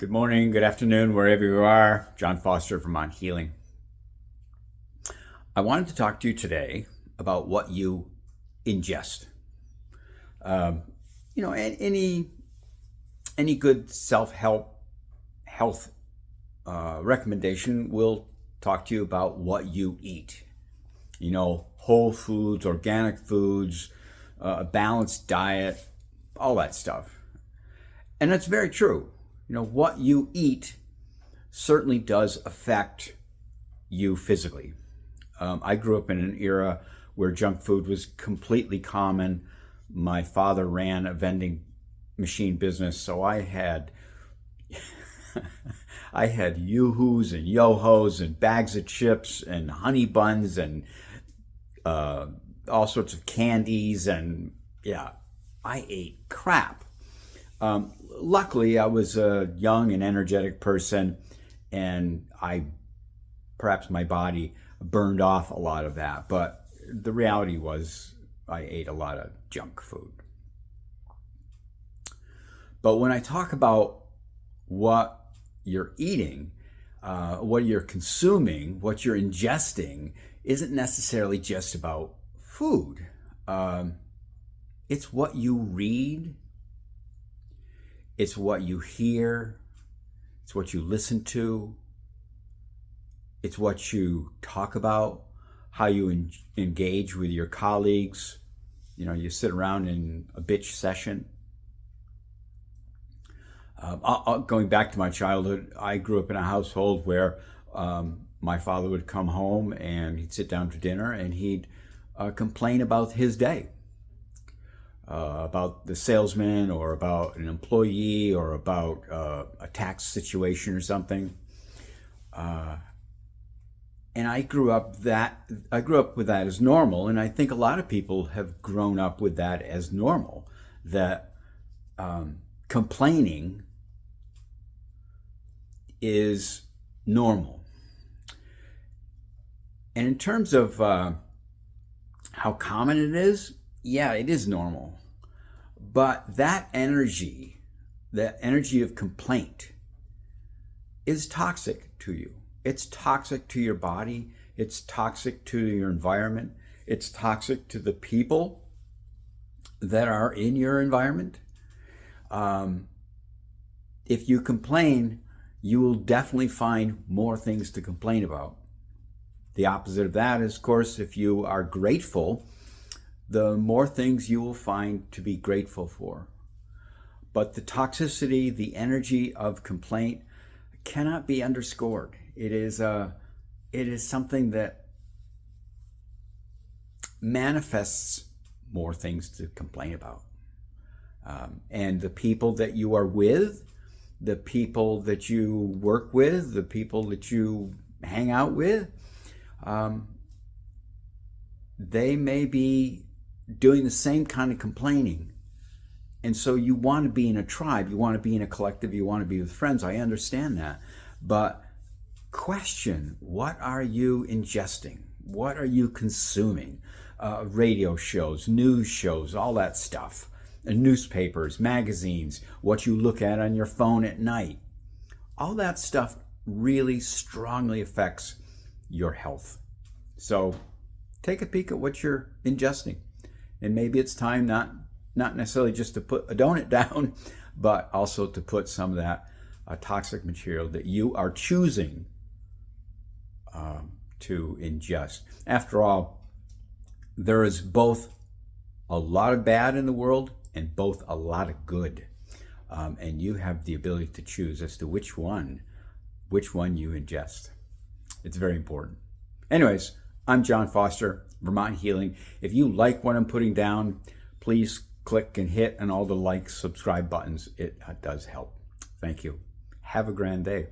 Good morning, good afternoon, wherever you are. John Foster, Vermont Healing. I wanted to talk to you today about what you ingest. Any good self-help health recommendation will talk to you about what you eat. Whole foods, organic foods, a balanced diet, all that stuff. And that's very true. What you eat certainly does affect you physically. I grew up in an era where junk food was completely common. My father ran a vending machine business, so I had yoo-hoos and yo-hos and bags of chips and honey buns and all sorts of candies, and I ate crap. Luckily, I was a young and energetic person, and perhaps my body burned off a lot of that. But the reality was I ate a lot of junk food. But when I talk about what you're eating, what you're consuming, what you're ingesting, isn't necessarily just about food. It's what you read. It's what you hear, it's what you listen to, it's what you talk about, how you engage with your colleagues. You sit around in a bitch session. Going back to my childhood, I grew up in a household where my father would come home and he'd sit down to dinner and he'd complain about his day. About the salesman or about an employee or about a tax situation or something. And I grew up with that as normal, and I think a lot of people have grown up with that as normal, that complaining is normal. And in terms of how common it is, it is normal. But that energy of complaint is toxic to you. It's toxic to your body. It's toxic to your environment. It's toxic to the people that are in your environment. If you complain, you will definitely find more things to complain about. The opposite of that is, of course, if you are grateful, the more things you will find to be grateful for. But the toxicity, the energy of complaint cannot be underscored. It is something that manifests more things to complain about. And the people that you are with, the people that you work with, the people that you hang out with, they may be doing the same kind of complaining. And so you want to be in a tribe, you want to be in a collective, you want to be with friends. I understand that. But question, what are you ingesting? What are you consuming? Radio shows, news shows, all that stuff. Newspapers, magazines, what you look at on your phone at night. All that stuff really strongly affects your health. So take a peek at what you're ingesting. And maybe it's time not necessarily just to put a donut down, but also to put some of that toxic material that you are choosing to ingest. After all, there is both a lot of bad in the world and both a lot of good. And you have the ability to choose as to which one you ingest. It's very important. Anyways, I'm John Foster, Vermont Healing. If you like what I'm putting down, please click and hit on all the like, subscribe buttons. It does help. Thank you. Have a grand day.